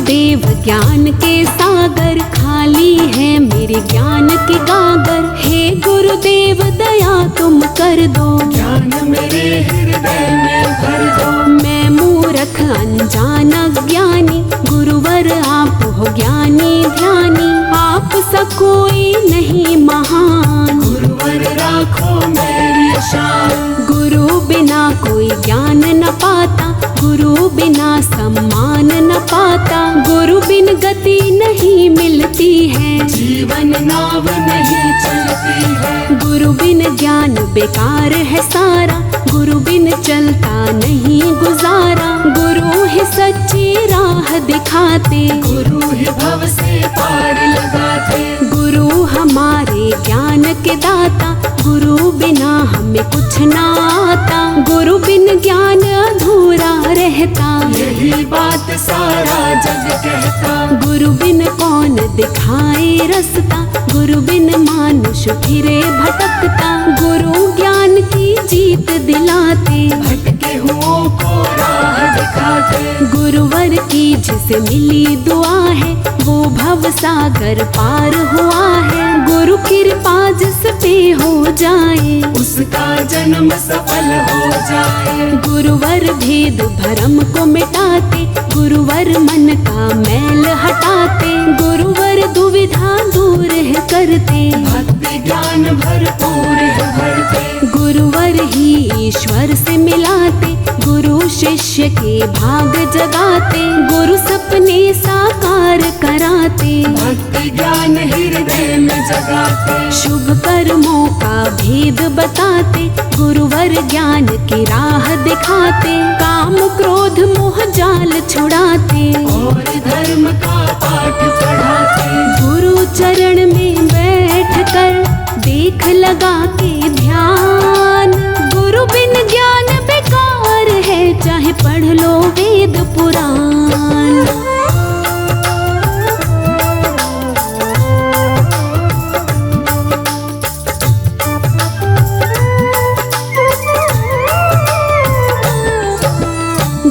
गुरुदेव ज्ञान के सागर, खाली है मेरे ज्ञान के गागर। हे गुरुदेव दया तुम कर दो, ज्ञान मेरे हृदय में भर दो। मैं मूर्ख अनजान अज्ञानी, गुरुवर आप हो ज्ञानी ध्यानी। आप सा कोई नहीं महान, गुरुवर राखो मेरी शान। गुरु बिना कोई ज्ञान न पाता, गुरु बिना सम्मान न पाता। गुरु बिन गति नहीं मिलती है, जीवन नाव नहीं चलती है। गुरु बिन ज्ञान बेकार है सारा, गुरु बिन चलता नहीं गुजारा। गुरु ही सच्ची राह दिखाते, गुरु ही भव से पार लगाते। गुरु हमारे ज्ञान के दाता, गुरु बिना हमें कुछ ना आता। गुरु बिन ज्ञान अधूरा रहता, यही बात सारा जग कहता। गुरु बिन कौन दिखाए रास्ता, गुरु बिन मानुष फिरे भटकता। गुरु ज्ञान की जीत दिलाते, भटके हुओं को राह दिखाते। गुरुवर की जिसे मिली दुआ है, वो भव सागर पार हुआ है। गुरु कृपा जिस पे हो जाए, उसका जन्म सफल हो जाए। गुरुवर भेद भरम को मिटाते, गुरुवर मन का मैल हटाते। गुरुवर दुविधा दूर है करते, भक्ति ज्ञान भरपूर है भरते। गुरुवर ही ईश्वर से मिलाते, गुरु शिष्य के भाग जगाते। गुरु सपने साकार कराते, भक्ति ज्ञान हृदय में जगाते। शुभ कर्मों का भेद बताते, गुरुवर ज्ञान की राह दिखाते। काम क्रोध मोह जाल छुड़ाते, और धर्म का पाठ पढ़ाते। गुरु चरण में बैठ कर देख लगा के ध्यान। गुरु बिन ज्ञान बेकार है, चाहे पढ़ लो वेद पुराण।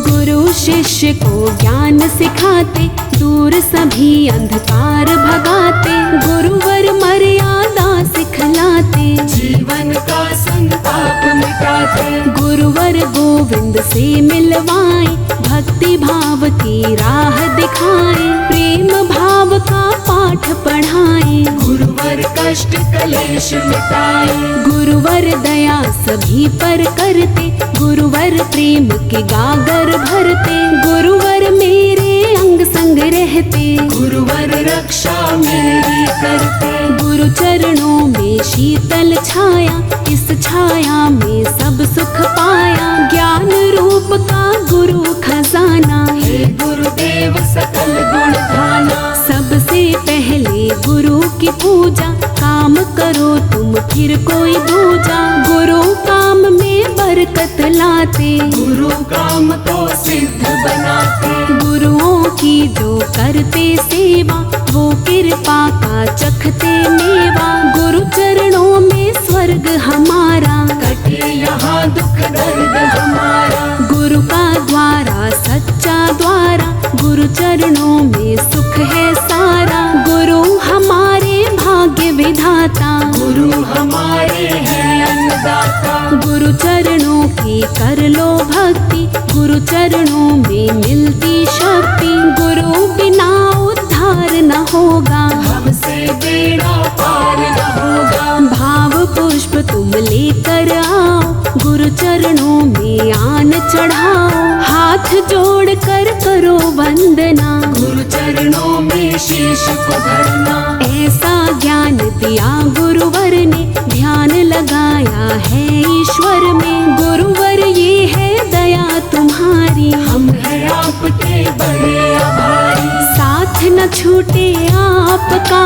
गुरु शिष्य को ज्ञान सिखाते, दूर सभी अंधकार भगाते। गुरुवर मर्यादा सिखलाते, जीवन का संताप मिटाते। गुरुवर गोविंद से मिलवाए, भक्ति भाव की राह दिखाए। प्रेम भाव का पाठ पढ़ाए, गुरुवर कष्ट कलेश मिटाए। गुरुवर दया सभी पर करते, गुरुवर प्रेम के गागर भरते। गुरुवर मेरे अंग संग रहते, गुरुवर रक्षा मेरी करते। गुरु चरणों में शीतल छाया, इस छाया में सब सुख पाया। ज्ञान रूप का गुरु खजाना, हे गुरुदेव सकल गुण धाना। सबसे पहले गुरु की पूजा, काम करो तुम फिर कोई दूजा। गुरु काम में बरकत लाते, गुरु काम को सिद्ध बनाते। गुरुओं की जो करते सेवा, वो कृपा का चखते मेवा। गुरु चरणों में स्वर्ग हमारा, कटे यहाँ दुख दर्द हमारा। गुरु का द्वारा सच्चा द्वारा, गुरु चरणों में सुख है सारा। गुरु हमारे भाग्य विधाता, गुरु हमारे हैं अन्नदाता। गुरु चरणों की कर लो भक्ति, गुरु चरणों में मिलती शक्ति। गुरु बिना उद्धार न होगा, हमसे बेड़ा पार न होगा। भाव पुष्प तुम लेकर आओ, गुरु चरणों में आन चढ़ाओ। हाथ जोड़ कर करो वंदना, गुरु चरणों में शीश को धरना। ऐसा ज्ञान दिया गुरुवर ने, ध्यान लगाया है ईश्वर में। गुरुवर ये है दया तुम्हारी, हम हैं आपके बड़े आभारी। साथ न छूटे आपका,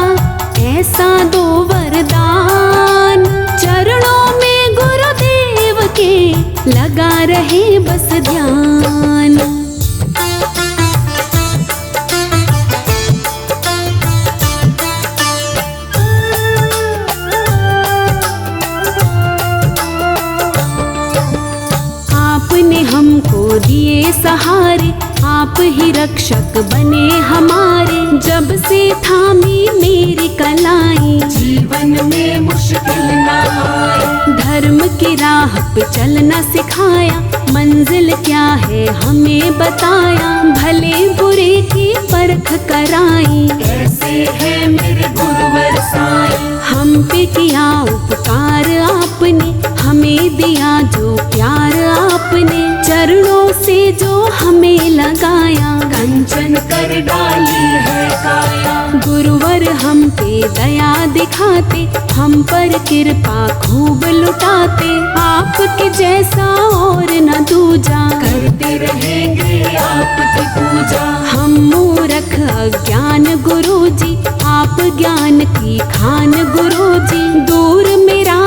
ऐसा दो वरदान। चरणों में गुरुदेव के लगा रहे बस ध्यान। आपने हमको दिए सहारे, आप ही रक्षक बने हमारे, जब से थामी मेरी कलाई, जीवन में मुश्किल ना आए। धर्म की राह पे चलना सिखाया, मंजिल क्या है हमें बताया, भले बुरे की परख कराई। कैसे है मेरे गुरुवर साईं, हम पे किया उपकार आपने, हमें दिया जो प्यार आपने, चरणों से जो हमें लगाया, कंचन कर डाली है काया। गुरुवर हम पे दया दिखाते, हम पर कृपा खूब लुटाते, आपके जैसा और न दूजा, करते रहेंगे आपकी पूजा। हम मूर्ख अज्ञान गुरुजी, आप ज्ञान की खान गुरुजी, दूर मेरा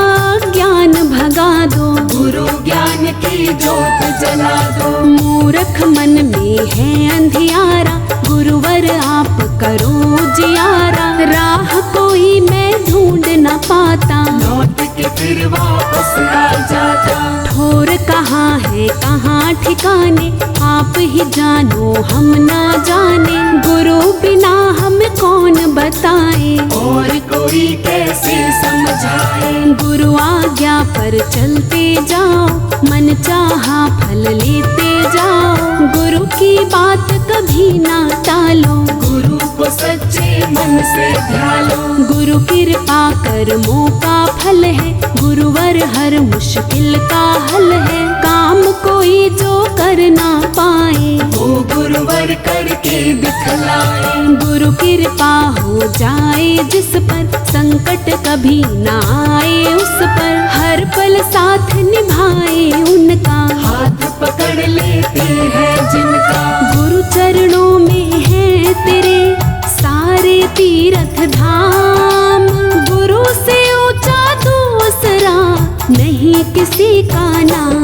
ज्ञान भगा दो, गुरु ज्ञान की जोत जला दो। मूर्ख मन में है अंधियारा, गुरुवर आप करो जियारा, राह कोई मैं ढूंढ न पाता, लौट के फिर वापस आ जाता। ठोर कहाँ है कहाँ ठिकाने, आप ही जानो हम ना जाने, गुरु बिना हम कौन बताए, और कोई कैसे समझाए। गुरु आज्ञा पर चलते जाओ, मन चाहा फल लेते जाओ, गुरु की बात कभी ना टालो, गुरु को सच्चे मन से ध्यालो। गुरु कृपा कर्मों का फल है, गुरुवर हर मुश्किल का हल है, काम कोई जो कर ना पाए, वो गुरुवर करके दिखलाए। गुरु कृपा हो जाए जिस पर, संकट कभी ना आए उस पर, हर पल साथ निभाए उनका, हाथ पकड़ लेते हैं जिनका। गुरु चरणों में है तेरे सारे तीर्थ धाम, गुरु से ऊंचा दूसरा नहीं किसी का नाम।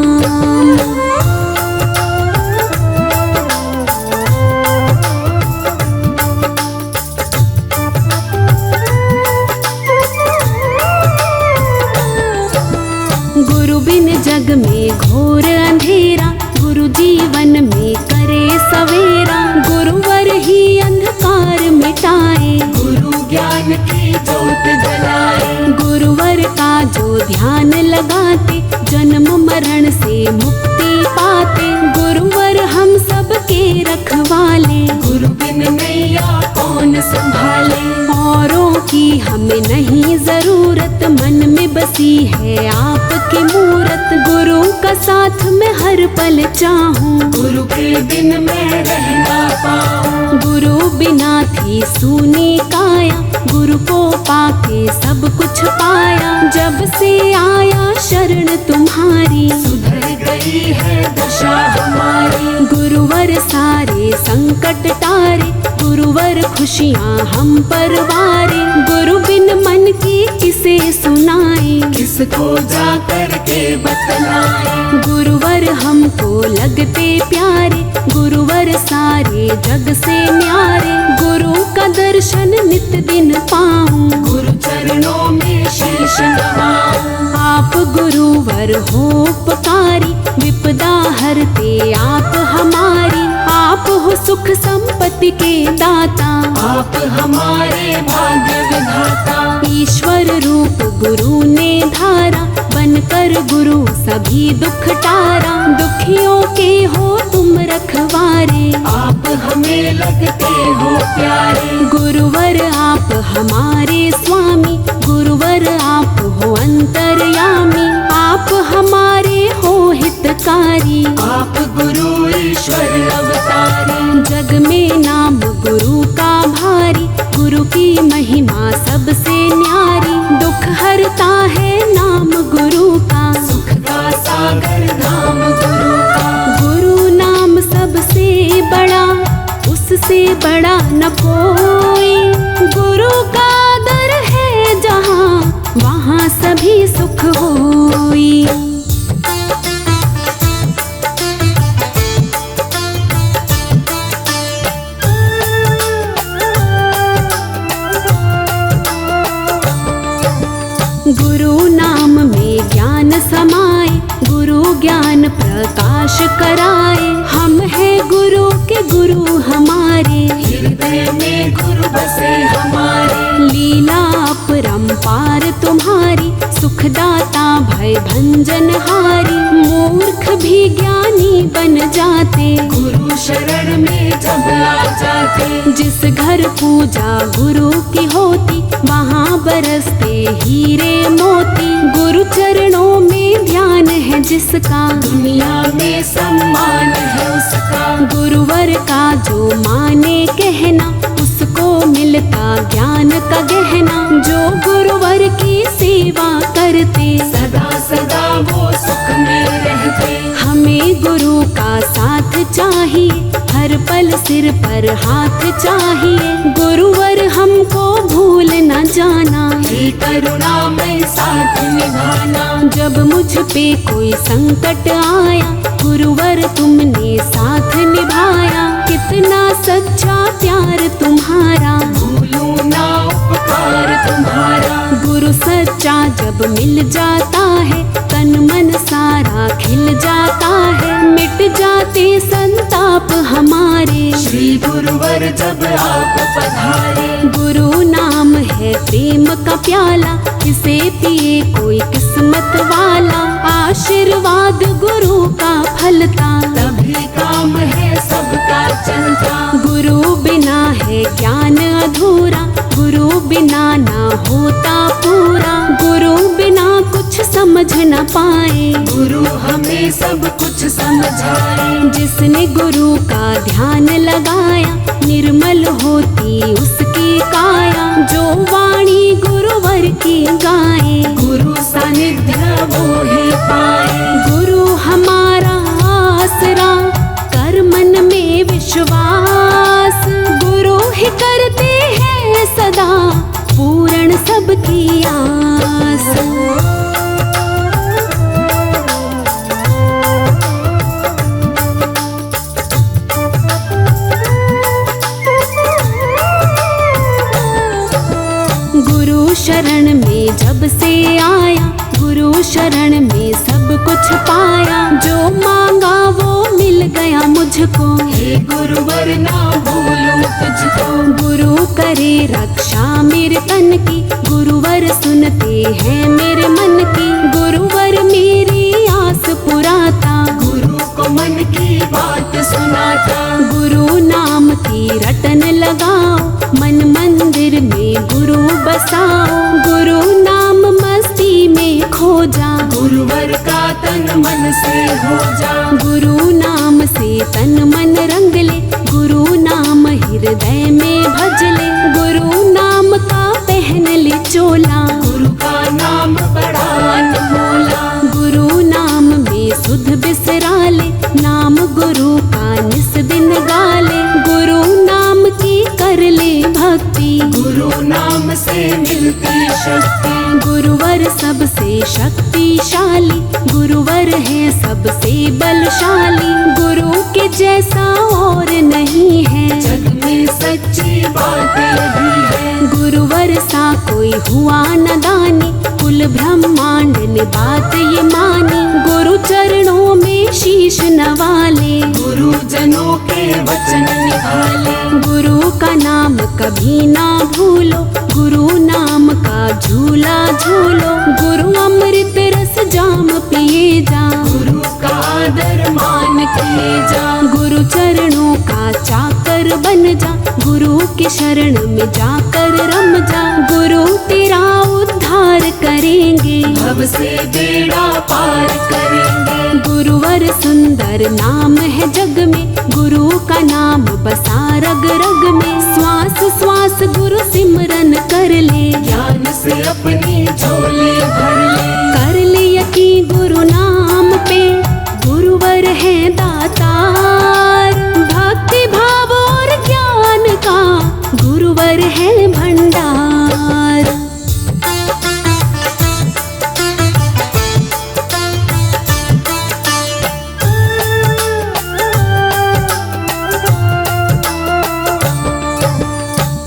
गुरु बिन जग में घोर अंधेरा, गुरु जीवन में करे सवेरा, गुरुवर ही अंधकार मिटाए, गुरु ज्ञान की जोत जलाए। गुरुवर का जो ध्यान लगाते, जन्म मरण से मुक्ति पाते, गुरुवर हम सबके रखवाले, गुरु बिन नैया कौन संभाले। औरों की हमें नहीं जरूरत, मन में बसी है आपकी मूरत, गुरु का साथ मैं हर पल चाहूं, गुरु के बिन मैं रह ना पाऊं। गुरु बिना थी सूनी काया, गुरु को पाके सब कुछ पाया, जब से आया शरण तुम्हारी, सुधर गई है दशा हमारी। गुरुवर सारे संकट टारे, गुरुवर खुशियाँ हम पर वारे, गुरु बिन मन की किसे सुनाए, किसको जा करके बतलाए। गुरुवर हमको लगते प्यारे, गुरुवर सारे जग से न्यारे, गुरु का दर्शन नित दिन पाऊं, गुरु चरणों में शीश नवाऊं। आप गुरुवर हो उपकारी, विपदा हरते आप हमारी, आप हो सुख संपत्ति के दाता, आप हमारे भाग्य विधाता। ईश्वर रूप गुरु ने धारा, बनकर गुरु सभी दुख टारा, दुखियों के हो तुम रखवारे, आप हमें लगते हो प्यारे। गुरुवर आप हमारे स्वामी, गुरुवर आप हो अंतर्यामी, आप हमारे हो हितकारी, आप गुरु ईश्वर अवतारी। जग में नाम गुरु का भारी, गुरु की महिमा सबसे न्यारी, दुख हरता है नाम गुरु का, सुख का सागर नाम गुरु का। गुरु नाम सबसे बड़ा, उससे बड़ा न कोई, गुरु का दर है जहाँ, वहाँ सभी सुख होई। गुरु नाम में ज्ञान समाए, गुरु ज्ञान प्रकाश कराए, हम हैं गुरु के गुरु हमारे, हृदय में गुरु बसे हमारे। लीला अपरंपार तुम्हारी, सुखदाता भय भंजन हारी। मूर्ख भी ज्ञानी बन जाते, गुरु शरण में जब आ जाते। जिस घर पूजा गुरु की होती, वहाँ बरसते हीरे मोती। गुरु चरणों में ध्यान है जिसका, दुनिया में सम्मान है उसका। गुरुवर का जो माने कहना, उसको मिलता ज्ञान का गहना। जो गुरुवर की सेवा करते, सदा सदा वो सुख में रहते। हमें गुरु का साथ चाहिए, हर पल सिर पर हाथ चाहिए। गुरुवर हमको भूल न जाना, हे करुणामय साथ निभाना। जब मुझ पे कोई संकट आया, गुरुवर तुमने साथ निभाया। कितना सच्चा प्यार तुम्हारा, भूलूं ना उपकार तुम्हारा। गुरु सच्चा जब मिल जाता है, तन मन सारा खिल जाता है। मिट जाते संताप हमारे, श्री गुरुवर जब आप पधारे। गुरु नाम है प्रेम का प्याला, इसे पिए कोई किस्मत वाला। आशीर्वाद गुरु का फलता, तभी काम है सबका चलता। गुरु बिना है ज्ञान अधूरा, गुरु बिना ना होता पूरा। गुरु बिना कुछ समझ न पाए, गुरु हमें सब कुछ समझाए। जिसने गुरु का ध्यान लगाया, निर्मल होती उसकी काया। जो वाणी गुरुवर की गाए, गुरु सानिध्य वो ही पाए। गुरु हमारा आसरा, कर मन में विश्वास। गुरु ही करते हैं सदा पूर्ण सबकी आस। गुरु शरण में जब से आया, गुरु शरण में सब कुछ पाया। जो मांगा वो मिल गया मुझको, हे गुरुवर ना भूलूं तुझको। गुरु करे रक्षा मेरे तन की, गुरुवर सुनते हैं मेरे मन की। गुरुवर मेरी आस पुराता, गुरु को मन की बात सुनाता। गुरु नाम की रटन लगाओ, मन मंदिर में गुरु बसाओ। गुरु नाम मस्ती में खो जा, गुरुवर का तन मन से हो जा। गुरु नाम से तन मन रंग ले, गुरु नाम हृदय में भज ले। गुरु नाम का पहन ले चोला, गुरु का नाम बड़ा अनमोला। गुरु नाम में सुध बिसरा ले, नाम गुरु का निस दिन गाले। गुरु नाम की कर ले भक्ति, गुरु नाम से मिलती शक्ति। गुरुवर सबसे शक्तिशाली, गुरुवर है सबसे बलशाली। गुरु के जैसा और नहीं है, जग में सच्ची बात यही है। गुरुवर सा कोई हुआ न दानी, कुल ब्रह्मांड ने बात ये मानी। गुरु चरणों में शीश नवाले, गुरु जनों के वचन निभाले। गुरु का नाम कभी ना भूलो, गुरु नाम का झूला झूलो। गुरु अमृत रस जाम पिए जा, गुरु का आदर मान किए जा। गुरु चरणों का चाकर बन जा, गुरु की शरण में जाकर रम जा। गुरु तेरा उद्धार करेंगे, भव से बेड़ा पार करेंगे। गुरुवर सुंदर नाम है जग में, गुरु का नाम बसा रग रग में। श्वास श्वास गुरु सिमरन कर ले, ज्ञान से अपनी झोली भर ले। कर ले यकीन गुरु नाम पे, गुरुवर है दातार। भक्ति भाव और ज्ञान का गुरुवर है भंडार।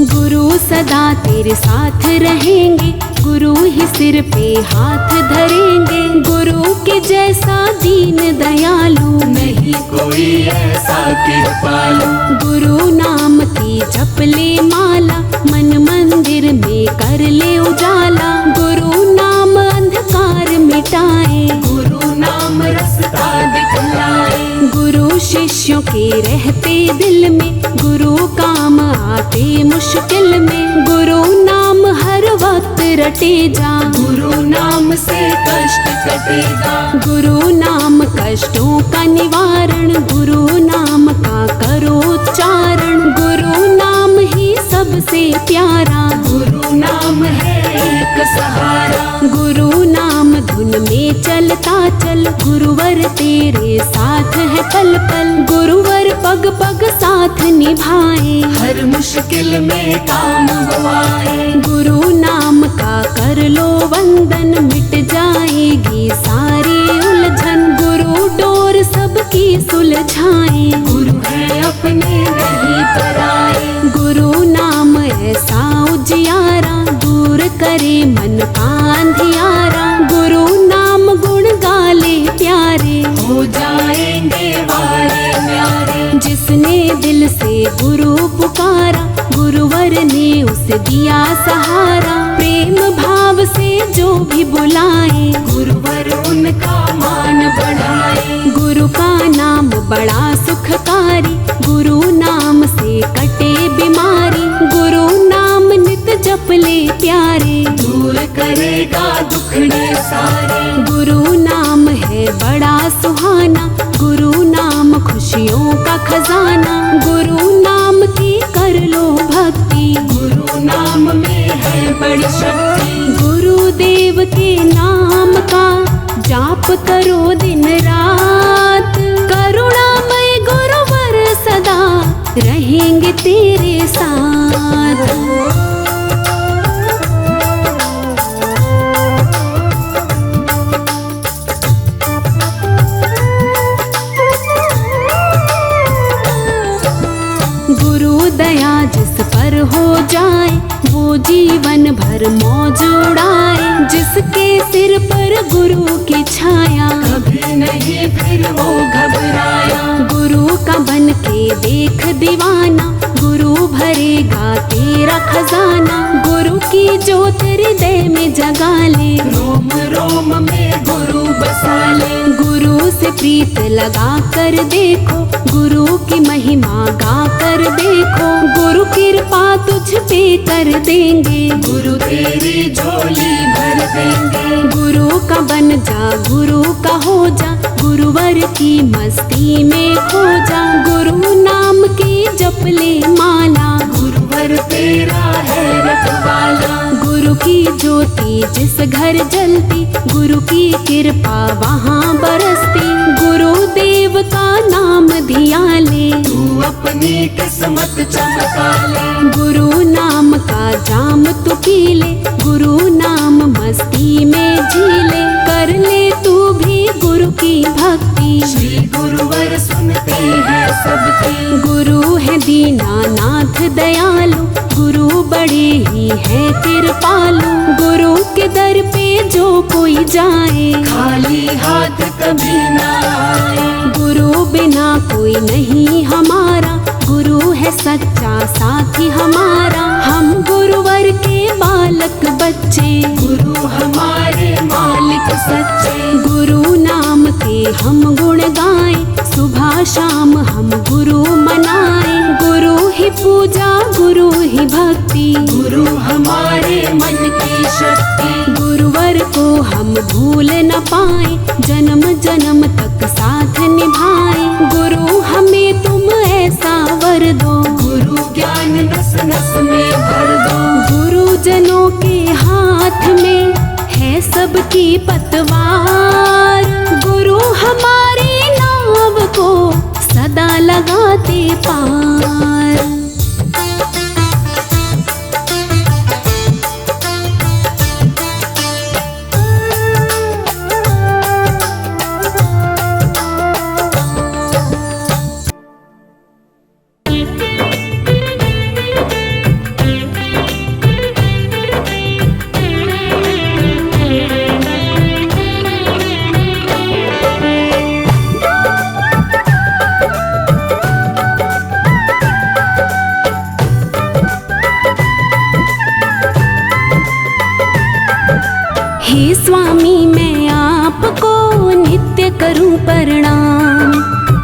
गुरु सदा तेरे साथ रहेंगे, गुरु ही सिर पे हाथ धरेंगे। गुरु के जैसा दीन दयालु नहीं कोई ऐसा कृपालु। गुरु नाम की जप ले माला, मन मंदिर में कर ले उजाला। गुरु नाम अंधकार मिटाए, गुरु नाम रास्ता दिखलाए। गुरु शिष्यों के रहते दिल में, गुरु काम आते मुश्किल में। गुरु नाम हर वक्त रटे जा, गुरु नाम से कष्ट कटेगा। गुरु नाम कष्टों का निवारण, गुरु नाम का करो उच्चारण। गुरु नाम ही सबसे प्यारा, गुरु नाम है एक सहारा। गुरु नाम धुन में चलता चल, गुरुवर तेरे साथ है पल पल। गुरुवर पग पग साथ निभाए, हर मुश्किल में काम हुआए। गुरु नाम का कर लो वंदन, मिट जाएगी सारी उलझन। गुरु डोर सबकी सुलझाए, गुरु है अपने नहीं पराए। गुरु नाम ऐसा उजियारा, दूर करे मन का अंधियारा। गुरु नाम गुण गाले प्यारे, हो जाएंगे वारे न्यारे। जिसने दिल से गुरु पुकारा, गुरुवर ने उसे दिया सहारा। प्रेम भाव से जो भी बुलाए, गुरुवर उनका मान बढ़ाए। गुरु का नाम बड़ा सुखकारी, गुरु नाम से कटे बीमारी। गुरु नाम नित जप ले प्यारे, दूर करेगा दुखड़े सारे। गुरु नाम है बड़ा सुहाना, गुरु नाम खुशियों का खजाना। गुरु नाम की कर लो भक्ति, गुरु नाम में है बड़ी शक्ति। गुरुदेव के नाम का जाप करो दिन रात। करुणामय गुरुवर सदा रहेंगे तेरे साथ। गुरु दया जिस पर हो जाए, वो जीवन भर मौज उड़ाए। जिसके सिर पर गुरु की छाया, कभी नहीं फिर वो घबराया। गुरु का बन के देख दीवाना, गुरु भरेगा तेरा खजाना। गुरु की ज्योत हृदय में जगा ले, रोम रोम में गुरु बसा ले। गुरु से प्रीत लगा कर देखो, गुरु की महिमा गा कर देखो। गुरु कृपा तुझ पे कर देंगे, गुरु तेरी झोली भर देंगे। गुरु का बन जा, गुरु का हो जा, गुरुवर की मस्ती में खो जा। गुरु नाम की जप ले माला, गुरुवर तेरा है रखवाला। गुरु की ज्योति जिस घर जलती, गुरु की कृपा वहाँ बरसती। गुरुदेव का नाम धिया ले, तू अपनी किस्मत चमका ले। गुरु नाम का जाम तू पी ले, गुरु नाम मस्ती में जी ले। कर ले तू भी गुरु की भक्ति, श्री गुरुवर सुनते हैं सबकी। गुरु है दीनानाथ दयालु, गुरु बड़े ही है कृपालु। गुरु के दर पे जो कोई जाए, खाली हाथ कभी ना आए। गुरु बिना कोई नहीं हमारा, गुरु है सच्चा साथी हमारा। हम गुरुवर के बालक बच्चे, गुरु हमारे मालिक सच्चे। गुरु नाम के हम गुण गाएं, सुबह शाम हम गुरु मनाएं। गुरु ही पूजा, गुरु ही भक्ति, गुरु हमारे मन की शक्ति। गुरुवर को हम भूल न पाए, जन्म जन्म तक साथ निभाए। गुरु हमें तुम ऐसा वर दो, गुरु ज्ञान नस नस में भर दो। गुरुजनों के हाथ में है सबकी पतवार। गुरु हमारी नाव को सदा लगाते पार। करूं प्रणाम।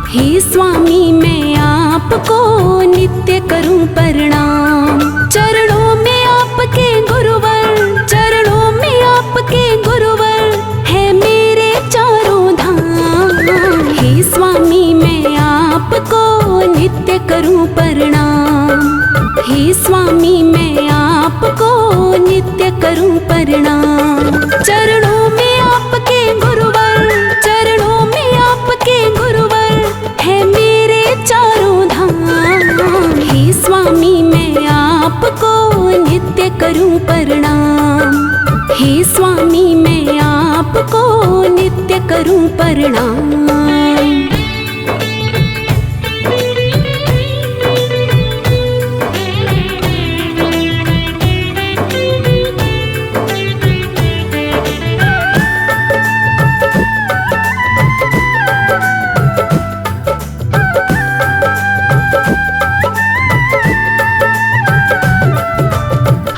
हे स्वामी मैं आपको नित्य करूं प्रणाम। चरणों में आपके गुरुवर, चरणों में आपके गुरुवर है मेरे चारों धाम। हे स्वामी मैं आपको नित्य करूं प्रणाम। हे स्वामी मैं आपको नित्य करूं प्रणाम। चरणों में आपके गुरुवर, चरणों में आपके गुरुवर है मेरे चारों धाम। हे स्वामी मैं आपको नित्य करूं प्रणाम। हे स्वामी मैं आपको नित्य करूं प्रणाम।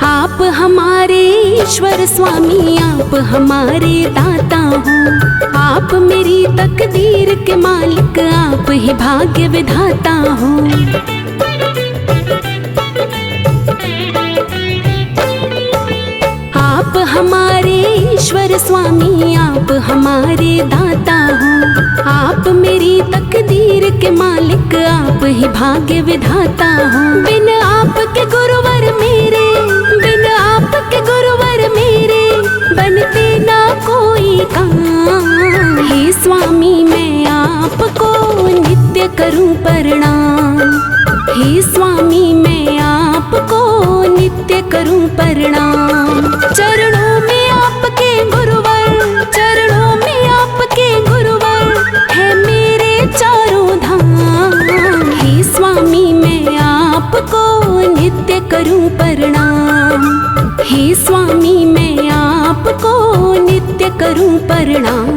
आप हमारे ईश्वर स्वामी, आप हमारे दाता हो। आप मेरी तकदीर के मालिक, आप ही भाग्य विधाता हो। आप हमारे ईश्वर स्वामी, आप हमारे दाता हो। आप मेरी तकदीर के मालिक, आप ही भाग्य विधाता हो। बिन आपके गुरुवर मेरे, बिन आपके गुरुवर मेरे बनते ना कोई काम। हे स्वामी मैं आपको नित्य करूं प्रणाम। हे स्वामी मैं आपको नित्य करूं प्रणाम। चरणों में आपके गुरुवर, चरणों में आपके गुरुवर है मेरे चारों धाम। हे स्वामी मैं आपको नित्य करूं प्रणाम। हे स्वामी मैं आपको नित्य करूं प्रणाम।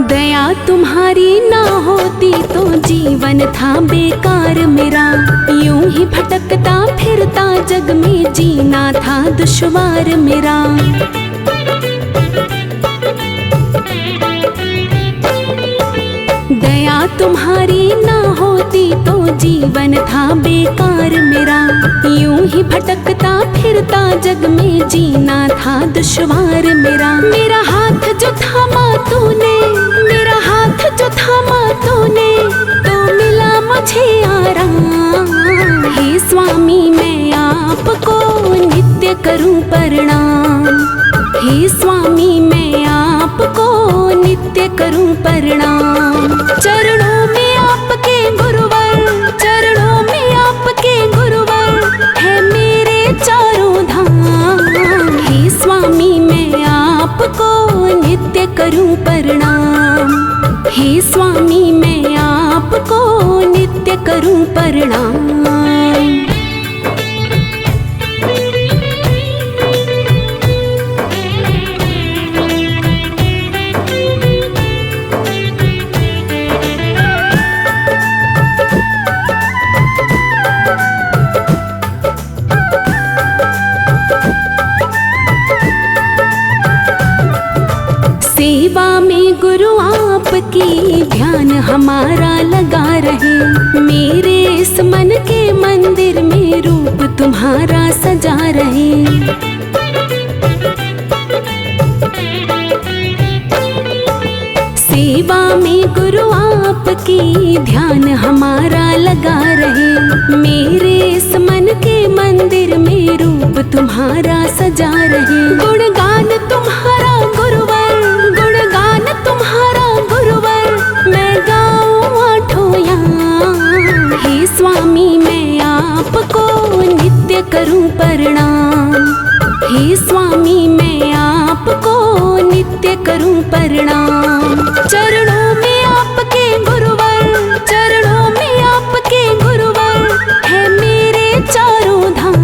दया तुम्हारी ना होती तो जीवन था बेकार मेरा। यूं ही भटकता फिरता जग में जीना था दुश्वार मेरा। दया तुम्हारी ना होती तो जीवन था बेकार मेरा। यूं ही भटकता फिरता जग में जीना था दुश्वार मेरा। मेरा हाथ जो थामा तूने, मेरा हाथ जो थामा तूने तो मिला मुझे आराम। हे स्वामी मैं आपको नित्य करूं प्रणाम। हे स्वामी मैं आपको नित्य करूं प्रणाम। चरणों में आपके गुरुवर, चरणों में आपके गुरुवर है मेरे चारों धाम। हे स्वामी मैं आपको नित्य करूं प्रणाम। हे स्वामी मैं आपको नित्य करूं प्रणाम। सेवा में गुरु आपकी ध्यान हमारा लगा रहे। मेरे इस मन के मंदिर में रूप तुम्हारा सजा रहे। सेवा में गुरु आपकी ध्यान हमारा लगा रहे। मेरे इस मन के मंदिर में रूप तुम्हारा सजा रहे। गुणगान तुम्हारा गुरुवर, गुणगान तुम्हारा गुरुवर मैं गाऊं आठों याम। हे स्वामी मैं आपको नित्य करूं प्रणाम। हे स्वामी मैं आपको नित्य करूं प्रणाम। चरणों में आपके गुरुवर, चरणों में आपके गुरुवर है मेरे चारों धाम।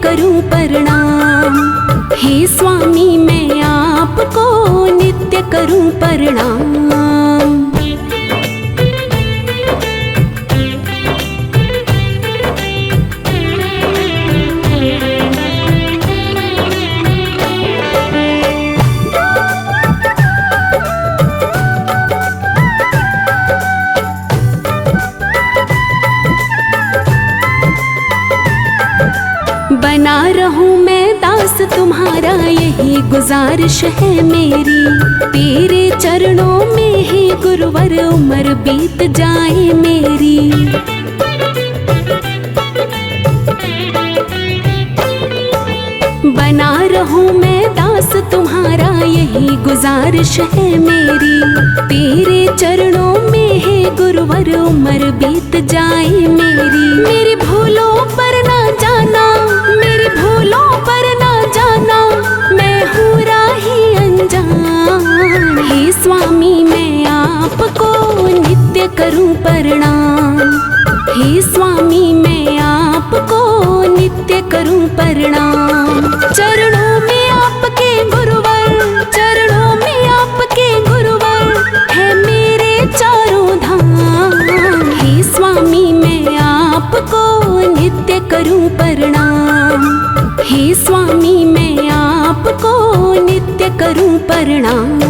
करूं प्रणाम। हे स्वामी मैं आपको नित्य करूं प्रणाम। बना रहूं मैं दास तुम्हारा यही गुजारिश है मेरी। तेरे चरणों में ही गुरुवर उम्र बीत जाए मेरी। बना रहूं मैं दास तुम्हारा यही गुजारिश है मेरी। तेरे चरणों में ही गुरुवर उम्र बीत जाए मेरी। मेरी भूलों पर ना जाना, मेरी भूलों पर ना जाना, मैं हूँ राही अनजान। हे स्वामी मैं आपको नित्य करूं प्रणाम। हे स्वामी मैं आपको नित्य करूं प्रणाम। चरणों में आपके गुरुवर, चरणों में आपके गुरुवर है मेरे चारों धाम। हे स्वामी मैं आपको नित्य करूं प्रणाम। हे स्वामी मैं आपको नित्य करूं प्रणाम।